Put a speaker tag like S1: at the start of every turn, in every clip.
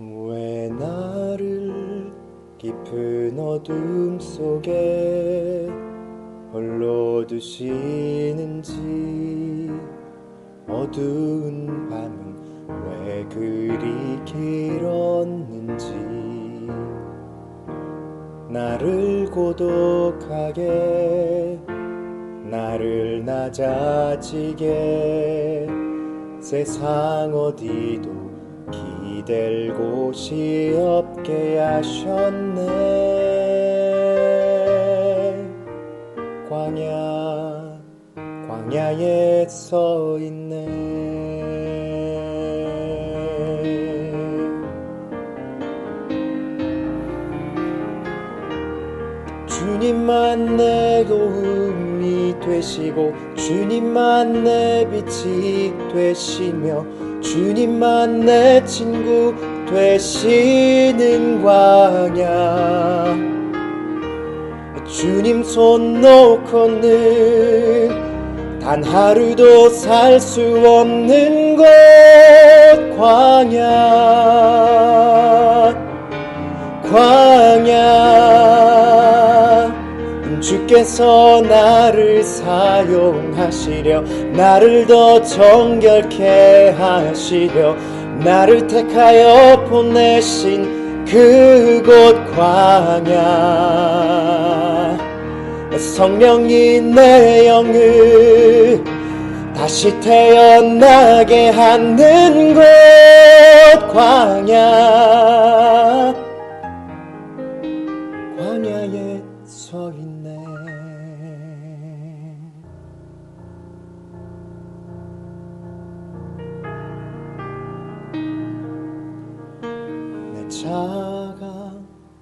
S1: 왜 나를 깊은 어둠 속에 홀로 두시는지, 어두운 밤은 왜 그리 길었는지, 나를 고독하게, 나를 낮아지게, 세상 어디도 기댈 곳이 없게 하셨네. 광야에 서 있네. 주님만 내 도움이 되시고, 주님만 내 빛이 되시며, 주님만 내 친구 되시는 광야. 주님 손 놓고는 단 하루도 살 수 없는 곳, 광야. 주께서 나를 사용하시려, 나를 더 정결케 하시려, 나를 택하여 보내신 그곳 광야. 성령이 내 영을 다시 태어나게 하는 곳, 광야에 서 있네. 내 자가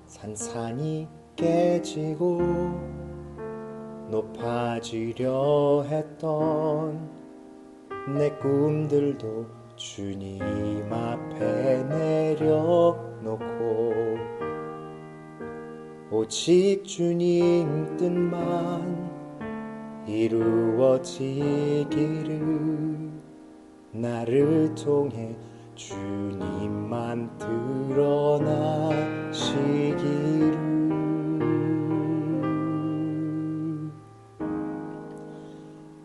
S1: 산산이 깨지고 높아지려 했던 내 꿈들도 주님 앞에 내려놓고, 오직 주님 뜻만 이루어지기를, 나를 통해 주님만 드러나시기를.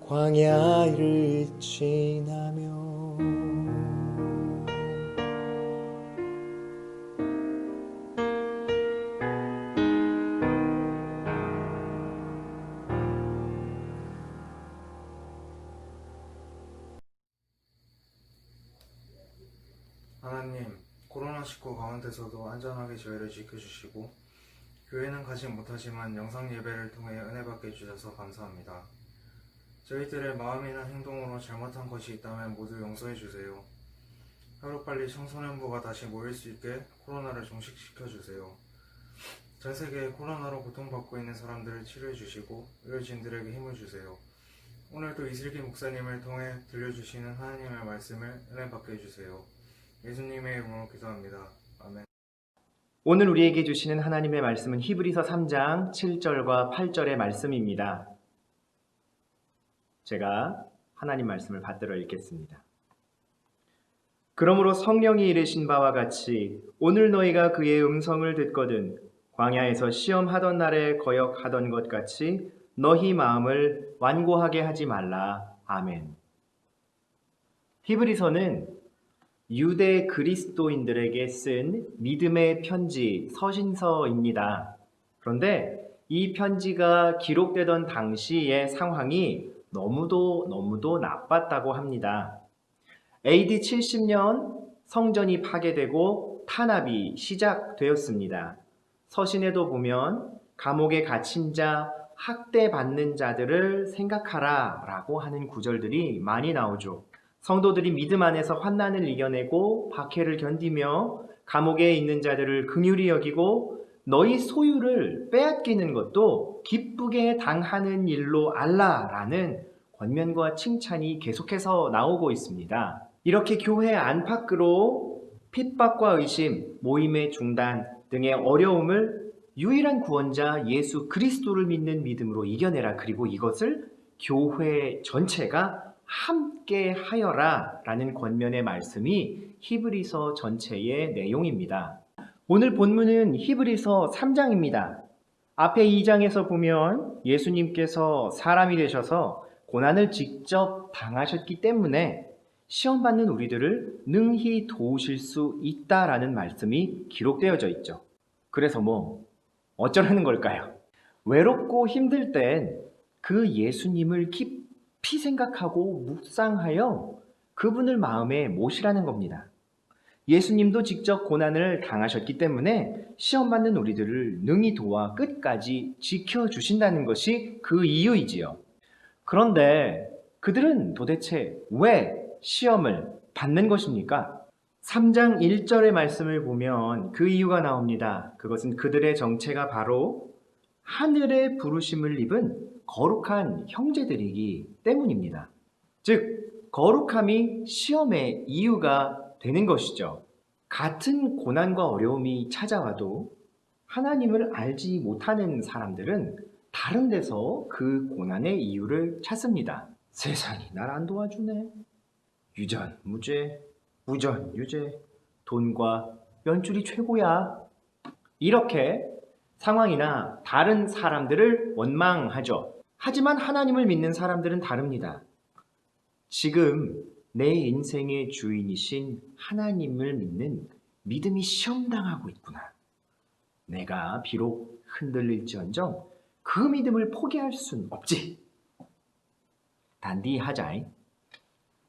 S1: 광야를 지나며
S2: 하나님, 코로나19 가운데서도 안전하게 저희를 지켜주시고, 교회는 가지 못하지만 영상 예배를 통해 은혜 받게 해주셔서 감사합니다. 저희들의 마음이나 행동으로 잘못한 것이 있다면 모두 용서해 주세요. 하루빨리 청소년부가 다시 모일 수 있게 코로나를 종식시켜 주세요. 전 세계에 코로나로 고통받고 있는 사람들을 치료해 주시고 의료진들에게 힘을 주세요. 오늘도 이슬기 목사님을 통해 들려주시는 하나님의 말씀을 은혜 받게 해주세요. 예수님의 이름으로 기도합니다. 아멘.
S3: 오늘 우리에게 주시는 하나님의 말씀은 히브리서 3장 7절과 8절의 말씀입니다. 제가 하나님 말씀을 받들어 읽겠습니다. 그러므로 성령이 이르신 바와 같이 오늘 너희가 그의 음성을 듣거든 광야에서 시험하던 날에 거역하던 것 같이 너희 마음을 완고하게 하지 말라. 아멘. 히브리서는 유대 그리스도인들에게 쓴 믿음의 편지, 서신서입니다. 그런데 이 편지가 기록되던 당시의 상황이 너무도 나빴다고 합니다. AD 70년 성전이 파괴되고 탄압이 시작되었습니다. 서신에도 보면 감옥에 갇힌 자, 학대받는 자들을 생각하라 라고 하는 구절들이 많이 나오죠. 성도들이 믿음 안에서 환난을 이겨내고 박해를 견디며 감옥에 있는 자들을 긍휼히 여기고 너희 소유를 빼앗기는 것도 기쁘게 당하는 일로 알라라는 권면과 칭찬이 계속해서 나오고 있습니다. 이렇게 교회 안팎으로 핍박과 의심, 모임의 중단 등의 어려움을 유일한 구원자 예수 그리스도를 믿는 믿음으로 이겨내라. 그리고 이것을 교회 전체가 함께 하여라 라는 권면의 말씀이 히브리서 전체의 내용입니다. 오늘 본문은 히브리서 3장입니다. 앞에 2장에서 보면 예수님께서 사람이 되셔서 고난을 직접 당하셨기 때문에 시험 받는 우리들을 능히 도우실 수 있다라는 말씀이 기록되어져 있죠. 그래서 어쩌라는 걸까요? 외롭고 힘들 땐 그 예수님을 깊이 생각하고 묵상하여 그분을 마음에 모시라는 겁니다. 예수님도 직접 고난을 당하셨기 때문에 시험 받는 우리들을 능히 도와 끝까지 지켜주신다는 것이 그 이유이지요. 그런데 그들은 도대체 왜 시험을 받는 것입니까? 3장 1절의 말씀을 보면 그 이유가 나옵니다. 그것은 그들의 정체가 바로 하늘의 부르심을 입은 거룩한 형제들이기 때문입니다. 즉, 거룩함이 시험의 이유가 되는 것이죠. 같은 고난과 어려움이 찾아와도 하나님을 알지 못하는 사람들은 다른 데서 그 고난의 이유를 찾습니다. 세상이 날 안 도와주네. 유전, 무죄, 무전, 유죄, 돈과 연줄이 최고야. 이렇게 상황이나 다른 사람들을 원망하죠. 하지만 하나님을 믿는 사람들은 다릅니다. 지금 내 인생의 주인이신 하나님을 믿는 믿음이 시험당하고 있구나. 내가 비록 흔들릴지언정 그 믿음을 포기할 순 없지. 단디하자이.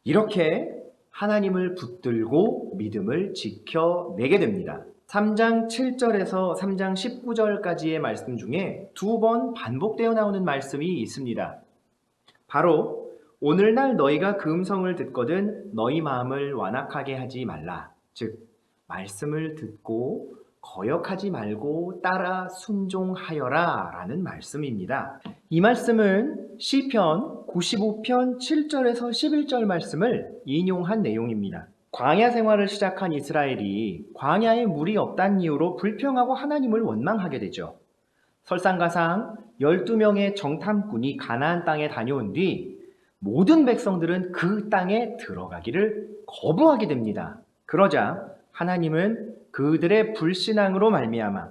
S3: 이렇게 하나님을 붙들고 믿음을 지켜내게 됩니다. 3장 7절에서 3장 19절까지의 말씀 중에 2번 반복되어 나오는 말씀이 있습니다. 바로 오늘날 너희가 그 음성을 듣거든 너희 마음을 완악하게 하지 말라. 즉 말씀을 듣고 거역하지 말고 따라 순종하여라 라는 말씀입니다. 이 말씀은 시편 95편 7절에서 11절 말씀을 인용한 내용입니다. 광야 생활을 시작한 이스라엘이 광야에 물이 없다는 이유로 불평하고 하나님을 원망하게 되죠. 설상가상 12명의 정탐꾼이 가나안 땅에 다녀온 뒤 모든 백성들은 그 땅에 들어가기를 거부하게 됩니다. 그러자 하나님은 그들의 불신앙으로 말미암아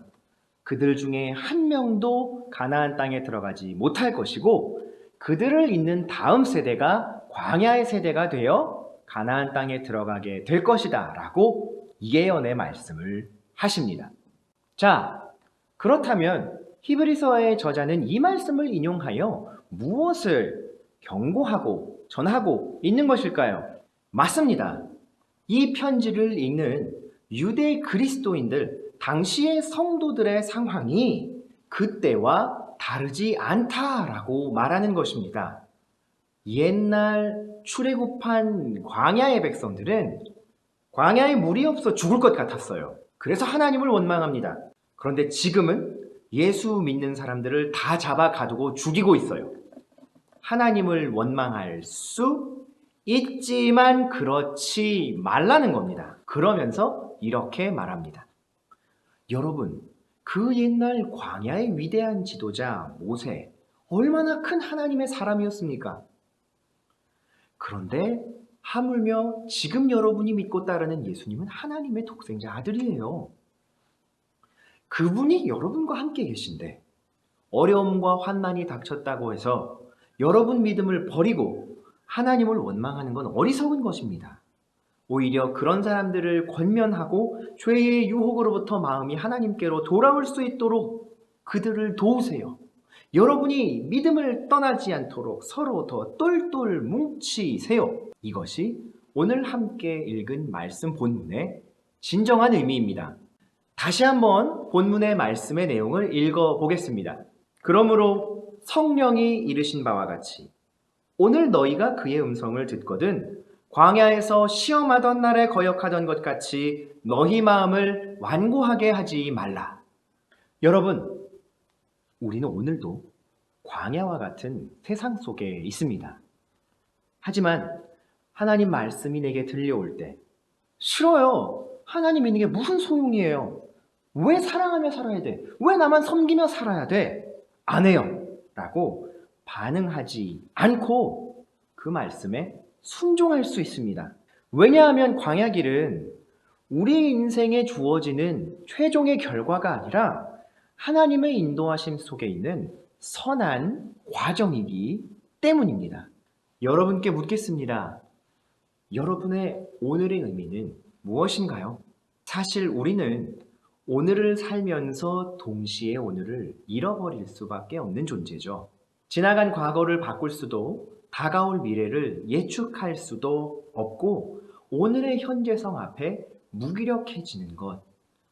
S3: 그들 중에 한 명도 가나안 땅에 들어가지 못할 것이고 그들을 잇는 다음 세대가 광야의 세대가 되어 가나안 땅에 들어가게 될 것이다 라고 예언의 말씀을 하십니다. 자, 그렇다면 히브리서의 저자는 이 말씀을 인용하여 무엇을 경고하고 전하고 있는 것일까요? 맞습니다. 이 편지를 읽는 유대 그리스도인들, 당시의 성도들의 상황이 그때와 다르지 않다라고 말하는 것입니다. 옛날 출애굽한 광야의 백성들은 광야에 물이 없어 죽을 것 같았어요. 그래서 하나님을 원망합니다. 그런데 지금은 예수 믿는 사람들을 다 잡아 가두고 죽이고 있어요. 하나님을 원망할 수 있지만 그렇지 말라는 겁니다. 그러면서 이렇게 말합니다. 여러분, 그 옛날 광야의 위대한 지도자 모세, 얼마나 큰 하나님의 사람이었습니까? 그런데 하물며 지금 여러분이 믿고 따르는 예수님은 하나님의 독생자 아들이에요. 그분이 여러분과 함께 계신데 어려움과 환난이 닥쳤다고 해서 여러분 믿음을 버리고 하나님을 원망하는 건 어리석은 것입니다. 오히려 그런 사람들을 권면하고 죄의 유혹으로부터 마음이 하나님께로 돌아올 수 있도록 그들을 도우세요. 여러분이 믿음을 떠나지 않도록 서로 더 똘똘 뭉치세요. 이것이 오늘 함께 읽은 말씀 본문의 진정한 의미입니다. 다시 한번 본문의 말씀의 내용을 읽어보겠습니다. 그러므로 성령이 이르신 바와 같이 오늘 너희가 그의 음성을 듣거든 광야에서 시험하던 날에 거역하던 것 같이 너희 마음을 완고하게 하지 말라. 여러분, 우리는 오늘도 광야와 같은 세상 속에 있습니다. 하지만 하나님 말씀이 내게 들려올 때 싫어요. 하나님 있는 게 무슨 소용이에요. 왜 사랑하며 살아야 돼? 왜 나만 섬기며 살아야 돼? 안 해요. 라고 반응하지 않고 그 말씀에 순종할 수 있습니다. 왜냐하면 광야길은 우리 인생에 주어지는 최종의 결과가 아니라 하나님의 인도하심 속에 있는 선한 과정이기 때문입니다. 여러분께 묻겠습니다. 여러분의 오늘의 의미는 무엇인가요? 사실 우리는 오늘을 살면서 동시에 오늘을 잃어버릴 수밖에 없는 존재죠. 지나간 과거를 바꿀 수도 다가올 미래를 예측할 수도 없고 오늘의 현재성 앞에 무기력해지는 것,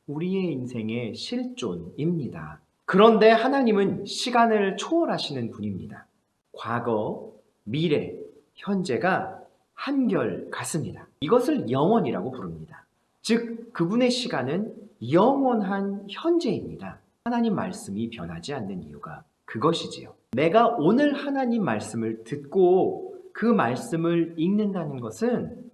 S3: 우리의 인생의 실존입니다. 그런데 하나님은 시간을 초월하시는 분입니다. 과거, 미래, 현재가 한결 같습니다. 이것을 영원이라고 부릅니다. 즉 그분의 시간은 영원한 현재입니다. 하나님 말씀이 변하지 않는 이유가 그것이지요. 내가 오늘 하나님 말씀을 듣고 그 말씀을 읽는다는 것은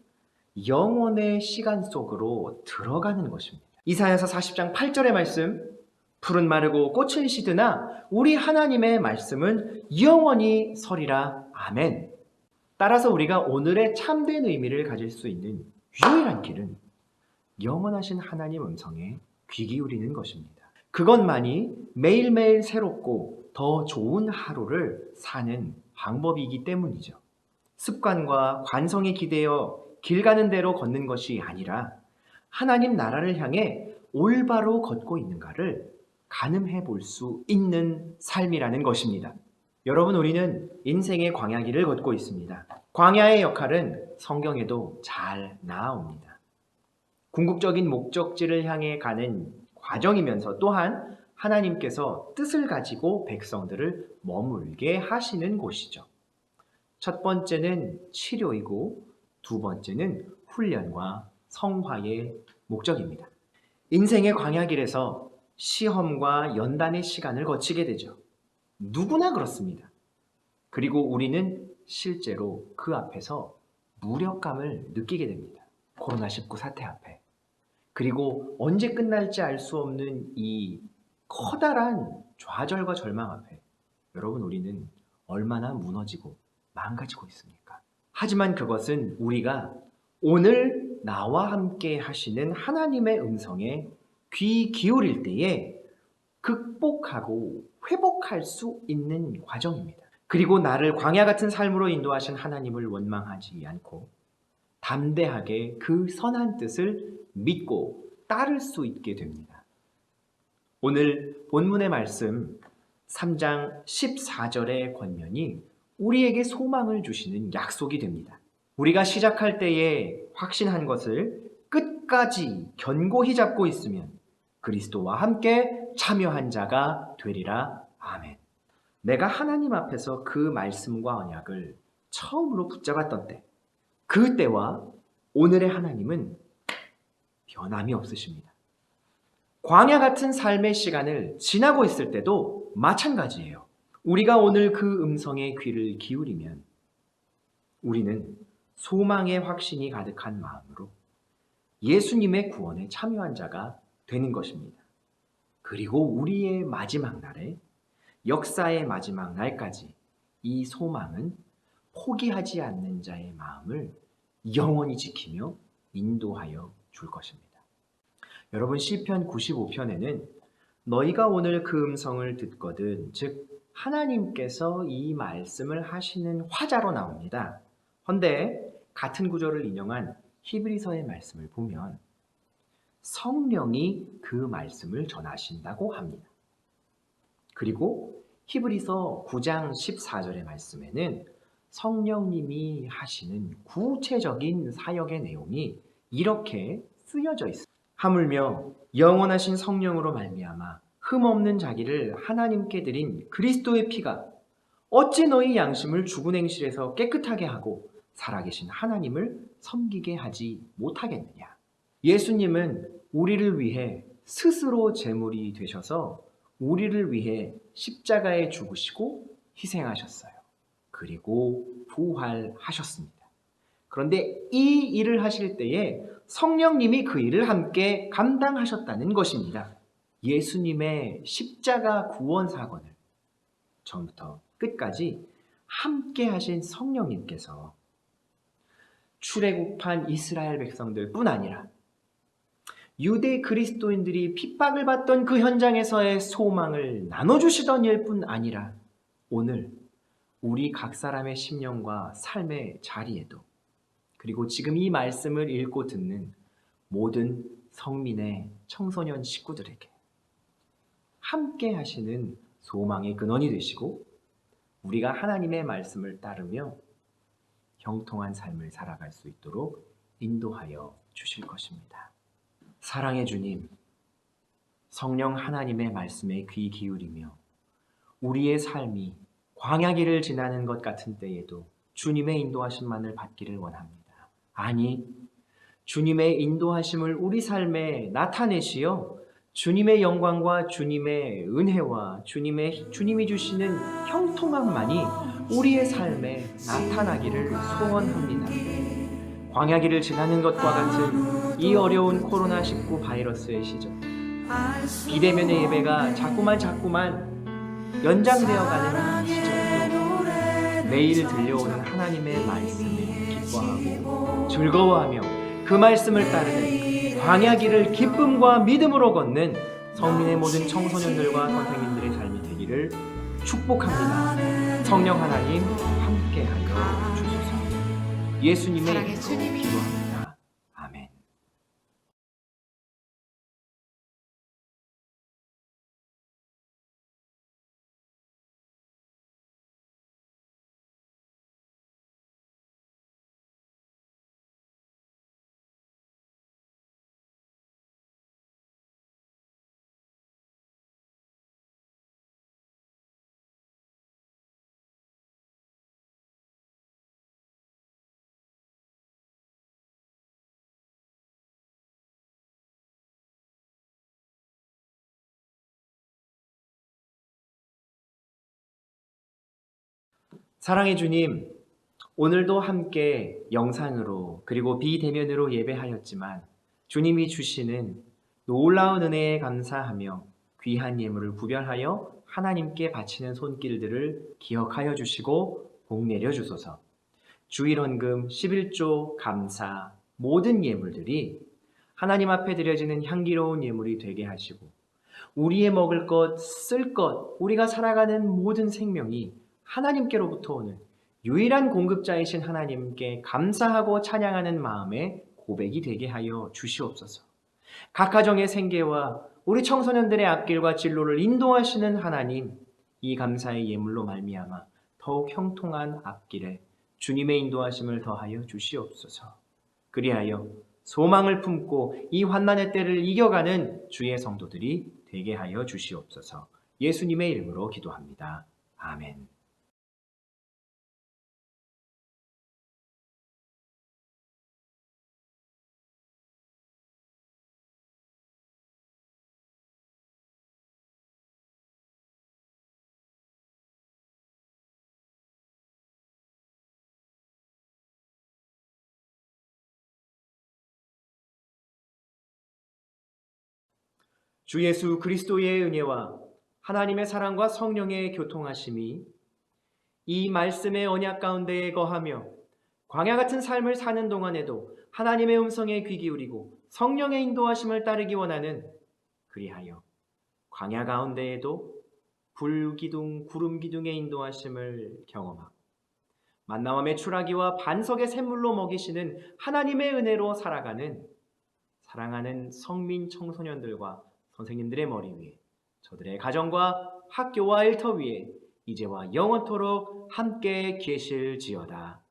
S3: 영원의 시간 속으로 들어가는 것입니다. 이사야서 40장 8절의 말씀, 풀은 마르고 꽃은 시드나 우리 하나님의 말씀은 영원히 서리라. 아멘. 따라서 우리가 오늘의 참된 의미를 가질 수 있는 유일한 길은 영원하신 하나님 음성에 귀 기울이는 것입니다. 그것만이 매일매일 새롭고 더 좋은 하루를 사는 방법이기 때문이죠. 습관과 관성에 기대어 길 가는 대로 걷는 것이 아니라 하나님 나라를 향해 올바로 걷고 있는가를 가늠해 볼 수 있는 삶이라는 것입니다. 여러분, 우리는 인생의 광야길을 걷고 있습니다. 광야의 역할은 성경에도 잘 나옵니다. 궁극적인 목적지를 향해 가는 과정이면서 또한 하나님께서 뜻을 가지고 백성들을 머물게 하시는 곳이죠. 첫 번째는 치료이고 두 번째는 훈련과 성화의 목적입니다. 인생의 광야길에서 시험과 연단의 시간을 거치게 되죠. 누구나 그렇습니다. 그리고 우리는 실제로 그 앞에서 무력감을 느끼게 됩니다. 코로나19 사태 앞에. 그리고 언제 끝날지 알 수 없는 이 커다란 좌절과 절망 앞에 여러분, 우리는 얼마나 무너지고 망가지고 있습니까? 하지만 그것은 우리가 오늘 나와 함께 하시는 하나님의 음성에 귀 기울일 때에 극복하고 회복할 수 있는 과정입니다. 그리고 나를 광야 같은 삶으로 인도하신 하나님을 원망하지 않고 담대하게 그 선한 뜻을 믿고 따를 수 있게 됩니다. 오늘 본문의 말씀 3장 14절의 권면이 우리에게 소망을 주시는 약속이 됩니다. 우리가 시작할 때에 확신한 것을 끝까지 견고히 잡고 있으면 그리스도와 함께 참여한 자가 되리라. 아멘. 내가 하나님 앞에서 그 말씀과 언약을 처음으로 붙잡았던 때, 그때와 오늘의 하나님은 변함이 없으십니다. 광야 같은 삶의 시간을 지나고 있을 때도 마찬가지예요. 우리가 오늘 그 음성에 귀를 기울이면 우리는 소망의 확신이 가득한 마음으로 예수님의 구원에 참여한 자가 되는 것입니다. 그리고 우리의 마지막 날에, 역사의 마지막 날까지 이 소망은 포기하지 않는 자의 마음을 영원히 지키며 인도하여 줄 것입니다. 여러분, 시편 95편에는 너희가 오늘 그 음성을 듣거든, 즉 하나님께서 이 말씀을 하시는 화자로 나옵니다. 헌데 같은 구절을 인용한 히브리서의 말씀을 보면 성령이 그 말씀을 전하신다고 합니다. 그리고 히브리서 9장 14절의 말씀에는 성령님이 하시는 구체적인 사역의 내용이 이렇게 쓰여져 있습니다. 하물며 영원하신 성령으로 말미암아 흠없는 자기를 하나님께 드린 그리스도의 피가 어찌 너희 양심을 죽은 행실에서 깨끗하게 하고 살아계신 하나님을 섬기게 하지 못하겠느냐. 예수님은 우리를 위해 스스로 제물이 되셔서 우리를 위해 십자가에 죽으시고 희생하셨어요. 그리고 부활하셨습니다. 그런데 이 일을 하실 때에 성령님이 그 일을 함께 감당하셨다는 것입니다. 예수님의 십자가 구원 사건을 처음부터 끝까지 함께 하신 성령님께서 출애굽한 이스라엘 백성들뿐 아니라 유대 그리스도인들이 핍박을 받던 그 현장에서의 소망을 나눠주시던 일뿐 아니라 오늘 우리 각 사람의 심령과 삶의 자리에도, 그리고 지금 이 말씀을 읽고 듣는 모든 성민의 청소년 식구들에게 함께 하시는 소망의 근원이 되시고, 우리가 하나님의 말씀을 따르며 형통한 삶을 살아갈 수 있도록 인도하여 주실 것입니다. 사랑의 주님, 성령 하나님의 말씀에 귀 기울이며 우리의 삶이 광야길을 지나는 것 같은 때에도 주님의 인도하심만을 받기를 원합니다. 아니, 주님의 인도하심을 우리 삶에 나타내시어 주님의 영광과 주님의 은혜와 주님이 주시는 형통함만이 우리의 삶에 나타나기를 소원합니다. 광야길을 지나는 것과 같은 이 어려운 코로나19 바이러스의 시절, 비대면의 예배가 자꾸만 연장되어가는 시절에도 매일 들려오는 하나님의 말씀을 기뻐하고 즐거워하며 그 말씀을 따르는 광야길을 기쁨과 믿음으로 걷는 성민의 모든 청소년들과 선생님들의 삶이 되기를 축복합니다. 성령 하나님 함께하여 주소서. 예수님의 이름으로 기도합니다. 아멘. 사랑의 주님, 오늘도 함께 영상으로 그리고 비대면으로 예배하였지만 주님이 주시는 놀라운 은혜에 감사하며 귀한 예물을 구별하여 하나님께 바치는 손길들을 기억하여 주시고 복 내려 주소서. 주일헌금 11조 감사 모든 예물들이 하나님 앞에 드려지는 향기로운 예물이 되게 하시고, 우리의 먹을 것, 쓸 것, 우리가 살아가는 모든 생명이 하나님께로부터 오는 유일한 공급자이신 하나님께 감사하고 찬양하는 마음에 고백이 되게 하여 주시옵소서. 각 가정의 생계와 우리 청소년들의 앞길과 진로를 인도하시는 하나님, 이 감사의 예물로 말미암아 더욱 형통한 앞길에 주님의 인도하심을 더하여 주시옵소서. 그리하여 소망을 품고 이 환난의 때를 이겨가는 주의 성도들이 되게 하여 주시옵소서. 예수님의 이름으로 기도합니다. 아멘. 주 예수 그리스도의 은혜와 하나님의 사랑과 성령의 교통하심이 이 말씀의 언약 가운데에 거하며 광야 같은 삶을 사는 동안에도 하나님의 음성에 귀 기울이고 성령의 인도하심을 따르기 원하는, 그리하여 광야 가운데에도 불기둥, 구름기둥의 인도하심을 경험하고 만나와 메추라기와 반석의 샘물로 먹이시는 하나님의 은혜로 살아가는 사랑하는 성민 청소년들과 선생님들의 머리 위에, 저들의 가정과 학교와 일터 위에 이제와 영원토록 함께 계실지어다.